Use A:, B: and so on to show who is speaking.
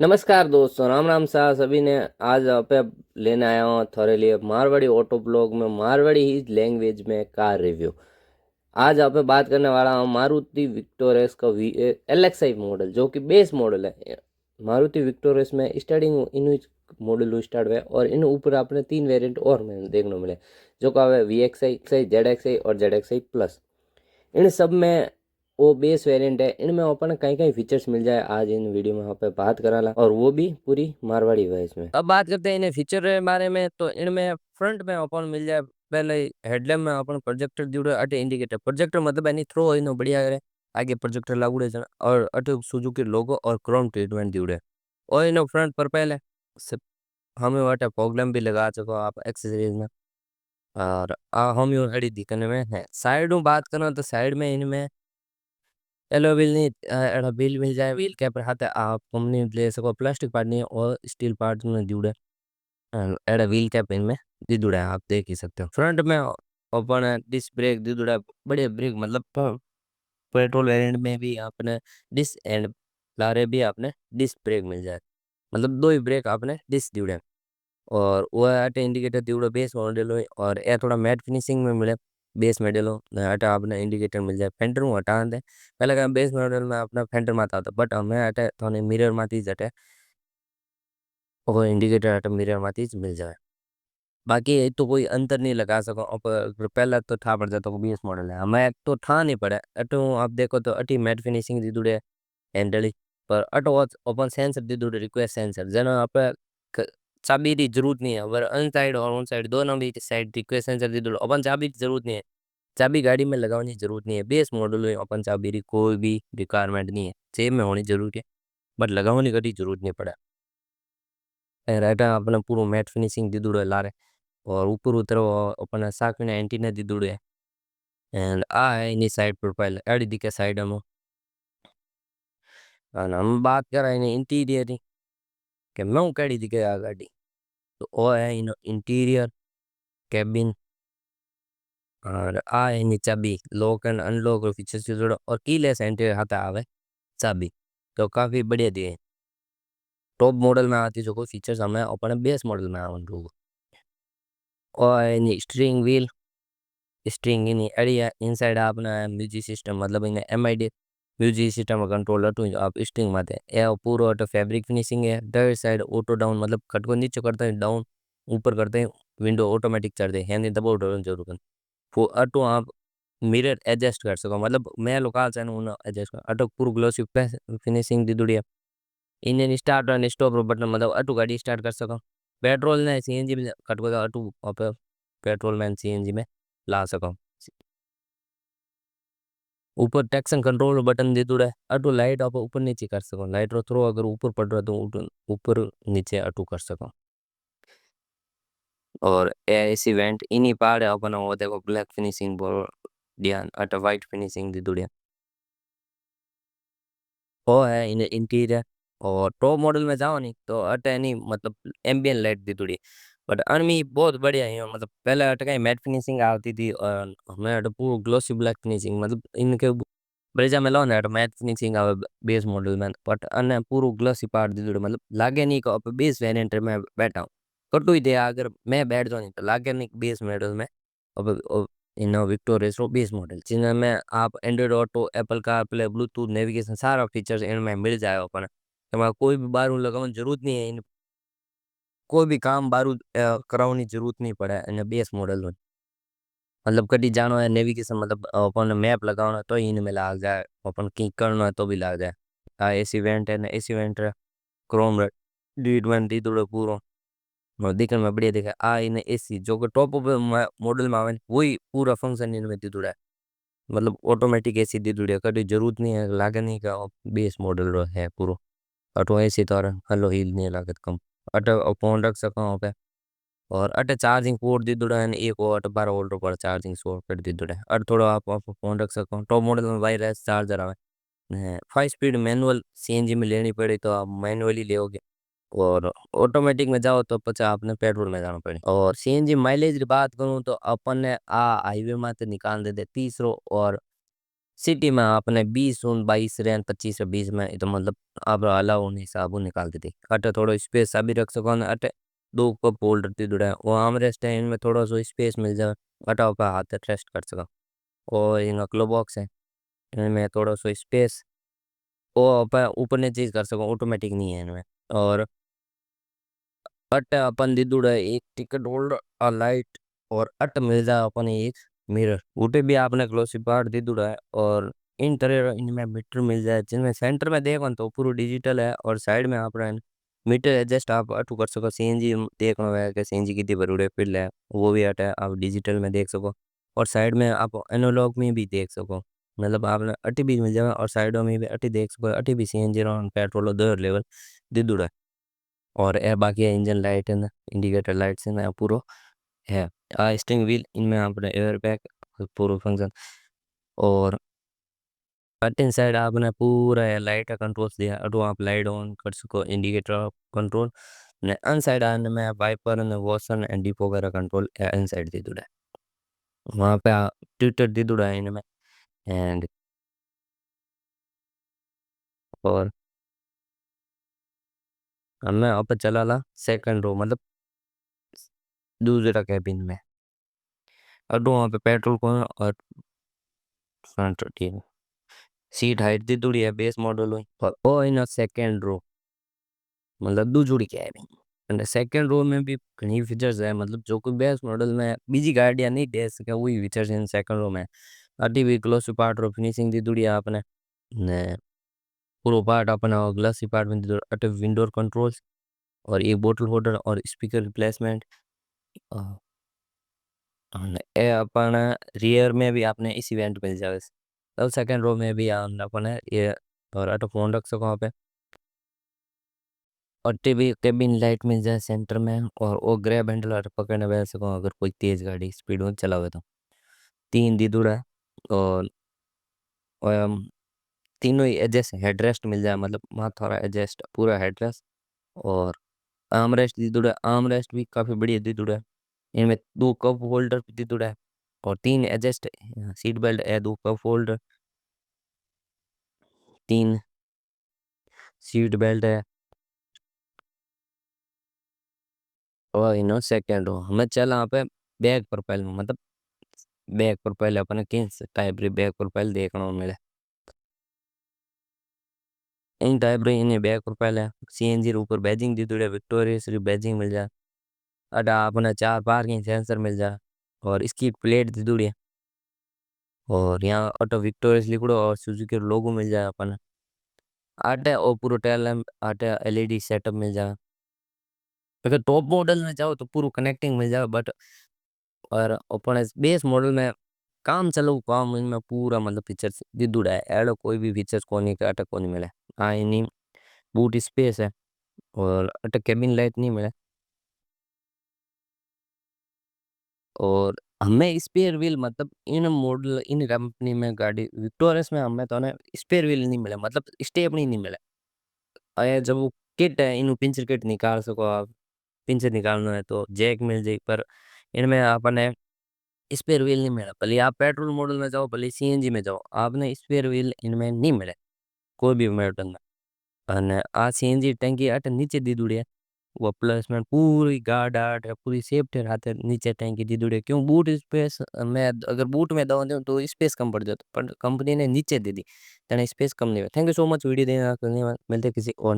A: नमस्कार दोस्तों, राम राम सा सभी ने। आज पे लेने आया हूँ थोड़े लिए मारवाड़ी ऑटो ब्लॉग में मारवाड़ी ही लैंग्वेज में कार रिव्यू। आज आप पे बात करने वाला हूँ मारुति विक्टोरियस का LXI मॉडल, जो कि बेस मॉडल है। मारुति विक्टोरियस में स्टार्टिंग इन मॉडल स्टार्ट हुआ और इन ऊपर आपने तीन वेरिएंट और में देखने को मिले, जो का है VXI, ZXI और ZXI प्लस। इन सब में वो बेस वेरिएंट है। इनमें अपन कई कई फीचर्स मिल जाए, आज इन वीडियो में यहाँ पे बात करा ला, और वो भी पूरी मारवाड़ी वॉइस में। अब बात करते हैं इन्हें फीचर के बारे में। तो इनमें फ्रंट में अपन मिल जाए, पहले हेडलैम्प में अपन प्रोजेक्टर जुड़े, अटे इंडिकेटर प्रोजेक्टर मतलब एनी थ्रो इनो बढ़िया करे, आगे प्रोजेक्टर लागू है और अटे सुजुकी लोगो और क्रोम ट्रीटमेंट जुड़े। और इनो फ्रंट पर पहले हमें वाटे प्रॉब्लम भी लगा सको आप एक्सेसरीज में। और हम यूँ अड़ी दिखने में है। साइड में बात करो तो साइड में इनमें एलो व्हील नहीं, एड़ा व्हील मिल जाए। व्हील के पर हाथ आप कंपनी ले सको, प्लास्टिक पार्ट नहीं और स्टील पार्ट में जुड़े। एड़ा व्हील कैप इनमें दी जुड़ा है, आप देख ही सकते हो। फ्रंट में ओपन डिस्क ब्रेक दी जुड़ा है, बड़े ब्रेक मतलब पेट्रोल वेरिएंट में भी आपने डिस्क एंड लारे भी आपने डिस्क ब्रेक मिल जाए, मतलब दो ही ब्रेक आपने डिस्क जुड़े। और वो आटे इंडिकेटर दिवड़ो बेस मॉडल हो, और ये थोड़ा मैट फिनिशिंग में मिले बेस मॉडल हो। आटा आपने इंडिकेटर मिल जाए, फेंटर हूँ हटा दे। पहले क्या बेस मॉडल में अपना फेंटर माता होता, बट हमें आटे थोड़े मिरर माती जटे वो इंडिकेटर आटे मिरर माती ज मिल जाए। बाकी ये तो कोई अंतर नहीं लगा सको। पहला तो ठा पड़ जाता बेस मॉडल है, हमें तो ठा नहीं पड़े। अटो आप देखो तो अटी मैट फिनिशिंग दी दुड़े हैंडल पर अटो ओपन सेंसर दी दुड़े, रिक्वेस्ट सेंसर जना आप चाबी की जरूरत नहीं है। अगर अन साइड और ऑन साइड दोनों भी साइड रिक्वेस्ट सेंसर दी दुड़े, अपन चाबी की जरूरत नहीं है। चाबी गाड़ी में लगाने की जरूरत नहीं है। बेस मॉडल में अपन चाबी की कोई भी रिक्वायरमेंट नहीं है, जेब में होनी जरूरी है, बट लगाने की जरूरत नहीं पड़ा। राइटा अपने पूरा मैट फिनिशिंग दी दुड़े लारे, और ऊपर उतर अपने साथ में एंटीना दी दुड़े। एंड आ है इन्हीं साइड प्रोफाइल एडी दिखे साइड में। और हम बात कर रहे हैं इंटीरियर की, कि मैं कैडी दिखे आ गाड़ी। तो वो है इन इंटीरियर कैबिन, और आ है इन्हीं चाबी लॉक एंड अनलॉक और फीचर्स से जुड़ा, और कीलेस एंट्री हाथ आवे चाबी। तो काफी बढ़िया दिए। टॉप मॉडल में आती जो कोई फीचर्स हमें अपने बेस मॉडल में आवन लोग। और है इन्हीं steering wheel, steering in area inside आपने म्यूजिक सिस्टम मतलब in MID music system controller टू आप स्ट्रिंग माते ये पूरा ऑटो फैब्रिक फिनिशिंग है। डर साइड ऑटो डाउन मतलब कट को नीचे करते हैं डाउन, ऊपर करते हैं विंडो ऑटोमेटिक चढ़ दे, हैंड दबाओ जरूर वो ऑटो आप मिरर एडजस्ट कर सको, मतलब मैं लोकल चैन उन एडजस्ट कर ऑटो पूरा ग्लोसी फिनिशिंग दी दुड़िया। इंजन स्टार्ट और स्टॉप बटन मतलब ऑटो गाड़ी स्टार्ट कर सको। पेट्रोल ने CNG में कट को ऑटो पेट्रोल में CNG में ला सको। ऊपर टेक्शन कंट्रोल बटन दे दूड़ा है, अटू लाइट आप ऊपर नीचे कर सको। लाइट रो थ्रो अगर ऊपर पड़ रहा है तो ऊपर नीचे अटू कर सको। और ऐसी वेंट इन्हीं पार है अपना वो देखो ब्लैक फिनिशिंग बोल दिया, अट वाइट फिनिशिंग दी दूड़ा वो है इन इंटीरियर। और टॉप मॉडल में जाओ नहीं तो अट नहीं मतलब एम्बियन लाइट दी दूड़ी, बट अनमी बहुत बढ़िया है। मतलब पहले अट कहीं मैट फिनिशिंग आती थी, और हमें अट पूरा ग्लोसी ब्लैक फिनिशिंग मतलब इनके ब्रेजा में लो ना मैट फिनिशिंग आवे बेस मॉडल में, बट अने पूरा ग्लोसी पार्ट दी जोड़े मतलब लागे नहीं को बेस वेरिएंट में बैठा हूँ। कटु ही दे अगर मैं बैठ जाऊँ नहीं तो लागे नहीं बेस मॉडल में। अब इन विक्टोरियस रो बेस मॉडल जिनमें आप Android auto, Apple car play, Bluetooth, navigation सारा फीचर्स इनमें मिल जाए अपन। तो कोई भी बारू लगाने जरूरत नहीं है, इन कोई भी काम बारू कराने जरूरत नहीं पड़े इन बेस मॉडल में। मतलब कभी जानो है नेविगेशन मतलब अपन मैप लगाना है तो इनमें लाग जाए, अपन की करना है तो भी लाग जाए। एसी वेंट है ना, एसी वेंट है क्रोम D20 थोड़ा पूरा और दिखने में बढ़िया दिखा। इन एसी जो कि टॉप मॉडल में आवे वही पूरा फंक्शन इनमें दी जुड़ा है। मतलब ऑटोमेटिक एसी दी जुड़ी है, कभी जरूरत नहीं है लागे नहीं का बेस मॉडल रो है पूरा। अटो एसी तो हलो हिल नहीं लागत कम। अटो फोन रख सको पे, और अटे चार्जिंग पोर्ट दी दुड़ा है एक और 12 वोल्ट पर चार्जिंग सॉकेट दी दुड़ा है। और थोड़ा आप फोन रख सको। टॉप मॉडल में वायरलेस चार्जर आवे। 5 स्पीड मैनुअल CNG में लेनी पड़ी तो आप मैनुअली लेओगे, और ऑटोमेटिक में जाओ तो पचा आपने पेट्रोल में जाना पड़े। और CNG माइलेज की बात करूँ तो अपन ने आ हाईवे में तो निकाल दे 30 और सिटी में आपने 20 उन 22 रेन 25 20 में तो मतलब आप अलाउ नहीं हिसाब निकाल देती अटे थोड़ो स्पेस अभी रख सको न अटे 2 कप होल्डर दी दुड़ा वो आम रेस्ट है इनमें थोड़ा सो स्पेस मिल जाए अटा ऊपर हाथ रेस्ट कर सको और इनका क्लो बॉक्स है इनमें थोड़ा सो स्पेस वो ऊपर ऊपर ने चीज कर सको ऑटोमेटिक नहीं है इनमें और अट अपन दीदुड़ा एक टिकट होल्डर और लाइट और अट मिल जाए अपन एक मिरर उटे भी आपने ग्लोसी पार्ट दीदुड़ा है और इन तरह इनमें मीटर मिल जाए जिनमें सेंटर में देखो तो पूरा डिजिटल है और साइड में आप मीटर एडजस्ट आप अटू कर सको सीएनजी देखना है कि सीएनजी कितनी बरूड़े फिल है वो भी अट है आप डिजिटल में देख सको और साइड में आप एनालॉग में भी देख सको मतलब आपने अटी भी मिल जाए और साइडों में भी अटी देख सको अटी भी सीएनजी और पेट्रोल दो लेवल दीदुड़ा है और ए बाकी इंजन लाइट है ना इंडिकेटर लाइट्स है ना पूरा है स्टीयरिंग व्हील इनमें आपने एयर बैग पूरा फंक्शन और कटिंग साइड आपने पूरा लाइट का कंट्रोल दिया अटो आप लाइट ऑन कर सको इंडिकेटर कंट्रोल ने अन साइड आने में वाइपर ने वॉशन एंड डिप वगैरह कंट्रोल इन साइड दी दुड़ा वहाँ पे ट्विटर दी दुड़ा इनमें एंड और हमें अब चला ला सेकंड रो मतलब दूसरा कैबिन में अटो वहाँ पे पेट्रोल को और फ्रंट सीट हाइट दी दुड़ी है बेस मॉडल हुई और ओ इन सेकंड रो मतलब दूजुड़ी कैबिन અને સેકન્ડ રો में भी घणी फीचर्स है मतलब जो कोई बेस मॉडल में बीजी गाड़ियां नहीं दे सके वही फीचर्स इन सेकंड रो में अटी भी ग्लोसी पार्ट रो फिनिशिंग दी दुड़ी आपने ने पूरा पार्ट अपना ग्लासी पार्ट में दी दुड़ी अटे विंडो कंट्रोल्स और एक बोतल होल्डर और स्पीकर रिप्लेसमेंट ए अपना रियर में भी आपने इस इवेंट मिल जाए तब सेकंड रो में भी अपने ये और अटो फोन रख सको वहाँ पे और टीवी केबिन लाइट मिल जाए सेंटर में और वो ग्रैब हैंडल और पकड़ने बैठ सको अगर कोई तेज गाड़ी स्पीड में चलावे तो तीन दीदुड़ा है और अम, तीनों ही एडजस्ट हेडरेस्ट मिल जाए मतलब वहाँ थोड़ा एडजस्ट पूरा हेडरेस्ट और आर्म रेस्ट दीदुड़ा आर्म रेस्ट भी काफ़ी बढ़िया दीदुड़ा है इनमें 2 कप होल्डर भी दीदुड़ा है और 3 एडजस्ट सीट बेल्ट है 2 कप होल्डर 3 सीट बेल्ट है और इनो सेकेंड रो हमें चल यहाँ पे बैक प्रोफाइल में मतलब बैक प्रोफाइल अपने किस टाइप री बैक प्रोफाइल देखना मिले इन टाइप री इन्हें बैक प्रोफाइल है सीएनजी ऊपर बैजिंग दी थोड़े विक्टोरियस री बैजिंग मिल जाए अटा अपना 4 पार्किंग सेंसर मिल जाए और इसकी प्लेट दी थोड़ी है और यहाँ ऑटो विक्टोरियस लिखड़ो और सुजुकी लोगो मिल जाए अपन आटे और पूरा टेल लैम्प आटे एलईडी सेटअप मिल जाए अगर टॉप मॉडल में जाओ तो पूरा कनेक्टिंग मिल जाए बट और अपन बेस मॉडल में काम चलो काम इनमें पूरा मतलब फीचर्स दिदुड़ा है एडो कोई भी फीचर्स कोनी का अटक कोनी मिले हाँ इनी बूट स्पेस है और अटक केबिन लाइट नहीं मिले और हमें स्पेयर व्हील मतलब इन मॉडल इन कंपनी में गाड़ी विक्टोरियस में हमें तो ना स्पेयर व्हील नहीं मिले मतलब स्टेपनी नहीं मिले अरे जब वो किट है इन पिंचर किट निकाल सको आप पिंचर निकालना है तो जैक मिल जाए पर इनमें आपने स्पेयर व्हील नहीं मिला भले आप पेट्रोल मॉडल में जाओ भले सीएनजी में जाओ आपने स्पेयर व्हील इनमें नहीं मिले कोई भी मॉडल में અને આ સીએનજી ટેંકી આટે નીચે દીધું है वो प्लस में पूरी गार्ड आर्ट है पूरी सेफ्टी रहते नीचे टैंकी दी दुड़े क्यों बूट स्पेस में अगर बूट में दवा दूं तो स्पेस कम पड़ जाता पर कंपनी ने नीचे दे दी तने स्पेस कम नहीं हुआ thank you so much video देने के लिए मिलते किसी और